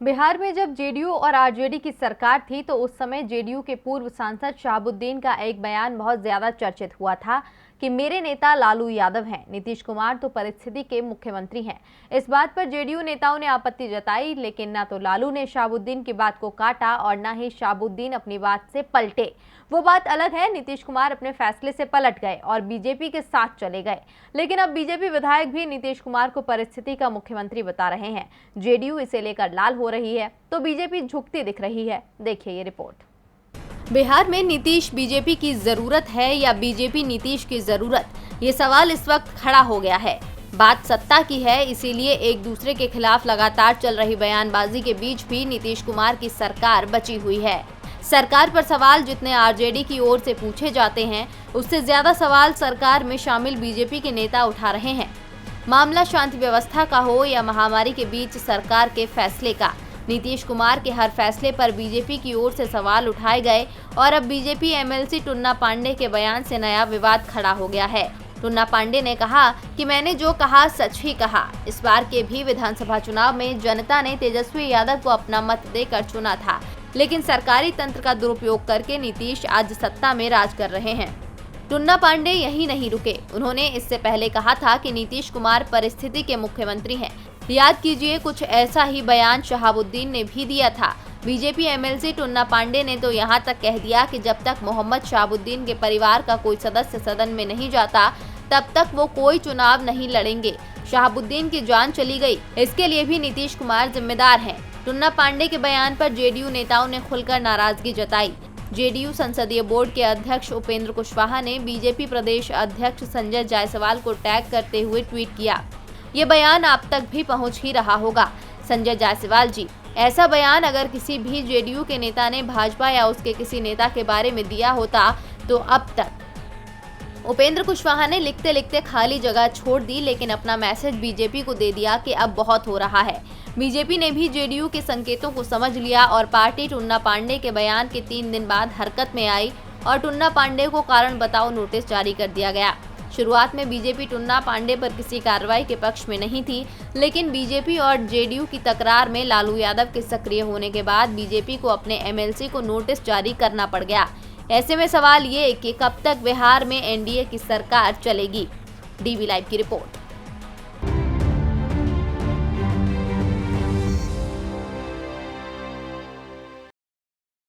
बिहार में जब जेडीयू और आरजेडी की सरकार थी तो उस समय जेडीयू के पूर्व सांसद शहाबुद्दीन का एक बयान बहुत ज्यादा चर्चित हुआ था कि मेरे नेता लालू यादव हैं, नीतीश कुमार तो परिस्थिति के मुख्यमंत्री हैं। इस बात पर जेडीयू नेताओं ने आपत्ति जताई, लेकिन न तो लालू ने शहाबुद्दीन की बात को काटा और न ही शहाबुद्दीन अपनी बात से पलटे। वो बात अलग है, नीतीश कुमार अपने फैसले से पलट गए और बीजेपी के साथ चले गए, लेकिन अब बीजेपी विधायक भी नीतीश कुमार को परिस्थिति का मुख्यमंत्री बता रहे हैं। जेडीयू इसे लेकर लाल हो रही है तो बीजेपी झुकती दिख रही है। देखिए ये रिपोर्ट। बिहार में नीतीश बीजेपी की जरूरत है या बीजेपी नीतीश की जरूरत, ये सवाल इस वक्त खड़ा हो गया है। बात सत्ता की है, इसीलिए एक दूसरे के खिलाफ लगातार चल रही बयानबाजी के बीच भी नीतीश कुमार की सरकार बची हुई है। सरकार पर सवाल जितने आरजेडी की ओर से पूछे जाते हैं, उससे ज्यादा सवाल सरकार में शामिल बीजेपी के नेता उठा रहे हैं। मामला शांति व्यवस्था का हो या महामारी के बीच सरकार के फैसले का, नीतीश कुमार के हर फैसले पर बीजेपी की ओर से सवाल उठाए गए और अब बीजेपी एमएलसी टुन्ना पांडे के बयान से नया विवाद खड़ा हो गया है। टुन्ना पांडे ने कहा कि मैंने जो कहा सच ही कहा। इस बार के भी विधानसभा चुनाव में जनता ने तेजस्वी यादव को अपना मत देकर चुना था, लेकिन सरकारी तंत्र का दुरुपयोग करके नीतीश आज सत्ता में राज कर रहे हैं। टुन्ना पांडे यही नहीं रुके, उन्होंने इससे पहले कहा था कि नीतीश कुमार परिस्थिति के मुख्यमंत्री हैं। याद कीजिए, कुछ ऐसा ही बयान शहाबुद्दीन ने भी दिया था। बीजेपी एमएलसी टुन्ना पांडे ने तो यहां तक कह दिया कि जब तक मोहम्मद शहाबुद्दीन के परिवार का कोई सदस्य सदन में नहीं जाता, तब तक वो कोई चुनाव नहीं लड़ेंगे। शहाबुद्दीन की जान चली गई, इसके लिए भी नीतीश कुमार जिम्मेदार हैं। टुन्ना पांडे के बयान पर जेडीयू नेताओं ने खुलकर नाराजगी जताई। जेडीयू संसदीय बोर्ड के अध्यक्ष उपेंद्र कुशवाहा ने बीजेपी प्रदेश अध्यक्ष संजय जायसवाल को टैग करते हुए ट्वीट किया, ये बयान आप तक भी पहुंच ही रहा होगा। संजय जायसवाल जी, ऐसा बयान अगर किसी भी जेडीयू के नेता ने भाजपा या उसके किसी नेता के बारे में दिया होता तो अब तक। उपेंद्र कुशवाहा ने लिखते लिखते खाली जगह छोड़ दी, लेकिन अपना मैसेज बीजेपी को दे दिया कि अब बहुत हो रहा है। बीजेपी ने भी जेडीयू के संकेतों को समझ लिया और पार्टी टुन्ना पांडे के बयान के 3 दिन बाद हरकत में आई और टुन्ना पांडे को कारण बताओ नोटिस जारी कर दिया गया। शुरुआत में बीजेपी टुन्ना पांडे पर किसी कार्रवाई के पक्ष में नहीं थी, लेकिन बीजेपी और जेडीयू की तकरार में लालू यादव के सक्रिय होने के बाद बीजेपी को अपने एमएलसी को नोटिस जारी करना पड़ गया। ऐसे में सवाल ये कि कब तक बिहार में एनडीए की सरकार चलेगी। डीवी लाइव की रिपोर्ट।